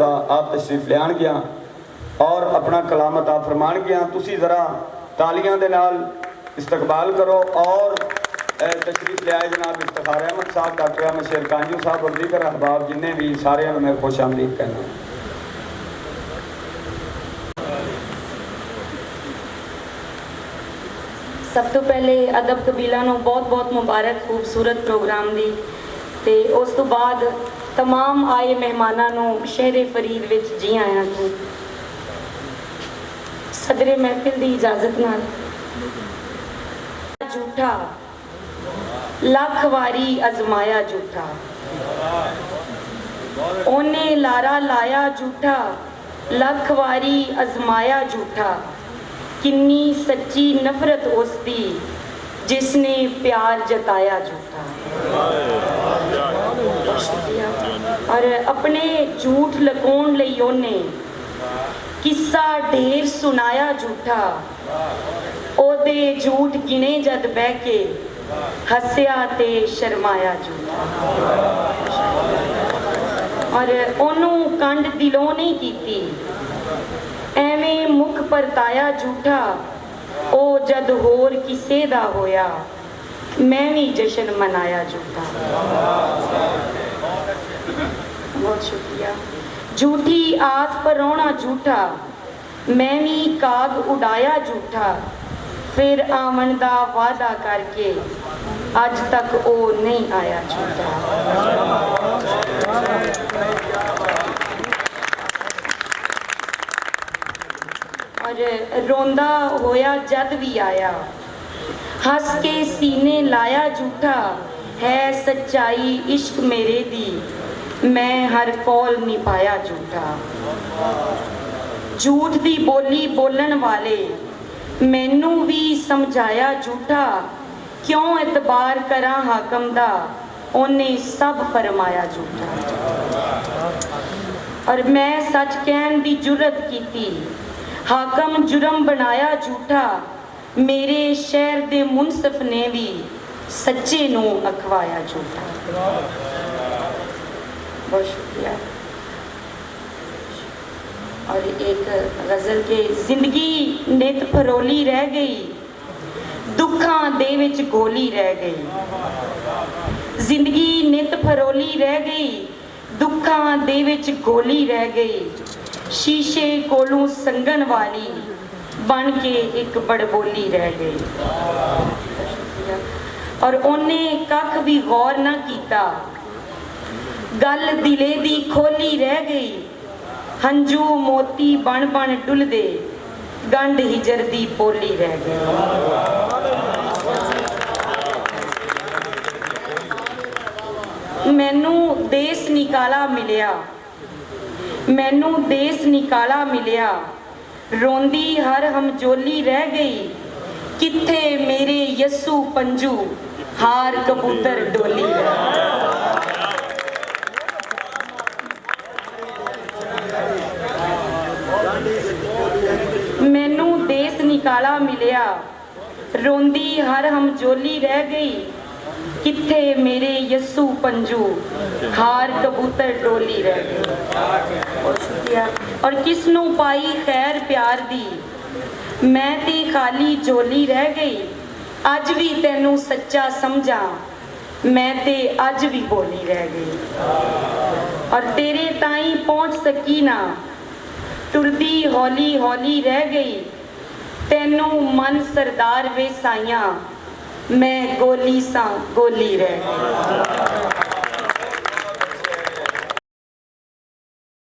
आप तशरीफ लियान गया और अपना कलाम अता फरमान गया। तुसी जरा तालियां दे नाल इस्तकबाल करो और तशरीफ ले आए जनाब इफ्तिखार अहमद साहब, डॉक्टर अहमद शेर कांजू साहब और दीगर अहबाब जिन्हें भी सारे मैं खुश आमदीद कहना। सब तो पहले अदब कबीला नूं बहुत बहुत मुबारक खूबसूरत प्रोग्राम दी ते उस तो बाद तमाम आए मेहमानां नूं शहरे फरीद विच जी आया तू। सदरे महफिल दी इजाजत नाल झूठा लख वारी अजमाया झूठा, ओने लारा लाया झूठा लख वारी अजमाया झूठा, किन्नी सच्ची नफरत उसदी जिसने प्यार जताया झूठा। और अपने झूठ लकोण लई ओने किस्सा ढेर सुनाया झूठा, ओदे झूठ गिने जद बह के हस्या ते शर्माया झूठा। और ओनू कंड दिलों नहीं कीती, एवें मुख परताया झूठा, ओ जद होर किसे दा होया मैं भी जश्न मनाया झूठा। बहुत शुक्रिया। झूठी आस पर रोना झूठा, मैं भी काग उड़ाया झूठा, फिर आवन दा वादा करके अज तक ओ नहीं आया झूठा। और रोंदा होया जद भी आया, हंस के सीने लाया झूठा, है सच्चाई इश्क मेरे दी मैं हर कौल निभाया झूठा। झूठ दी बोली बोलन वाले मैनू भी समझाया झूठा, क्यों एतबार करा हाकम दा ओने सब फरमाया झूठा। और मैं सच कहन दी जुर्रत कीती, हाकम जुर्म बनाया झूठा, मेरे शहर दे मुनसिफ ने भी सच्चे नू अखवाया झूठा। बहुत शुक्रिया। और एक गज़ल के जिंदगी नित फरोली रह गई, दुखां दे विच गोली रह गई। जिंदगी नित फरोली रह गई, दुखां दे विच गोली रह गई, शीशे कोलों संगन वाली बन के एक बड़बोली रह गई। और ओने कख भी गौर ना कीता, गल दिले दी खोली रह गई, हंजू मोती बन बन डुलदे गंढ हिजर दी बोली रह गई। मैनू देश निकाला मिलिया, मैनू देश निकाला मिलिया, रोंदी हर हमजोली रह गई, किथे मेरे यस्सू पंजू हार कबूतर डोली रह गई। मैनू देश निकाला मिलिया, रोंदी हर हमजोली रह गई, किथे मेरे यस्सू पंजू हार कबूतर डोली रह गई। बहुत शुक्रिया। और किसनू पाई खैर प्यार दी मैं ते खाली झोली रह गई, अज भी तैनू सच्चा समझा मैं ते अज भी बोली रह गई। और तेरे ताई पहुंच सकी ना टुरदी हौली हौली रह गई, तैनू मन सरदार वे साइया मैं गोली सा गोली रह गई।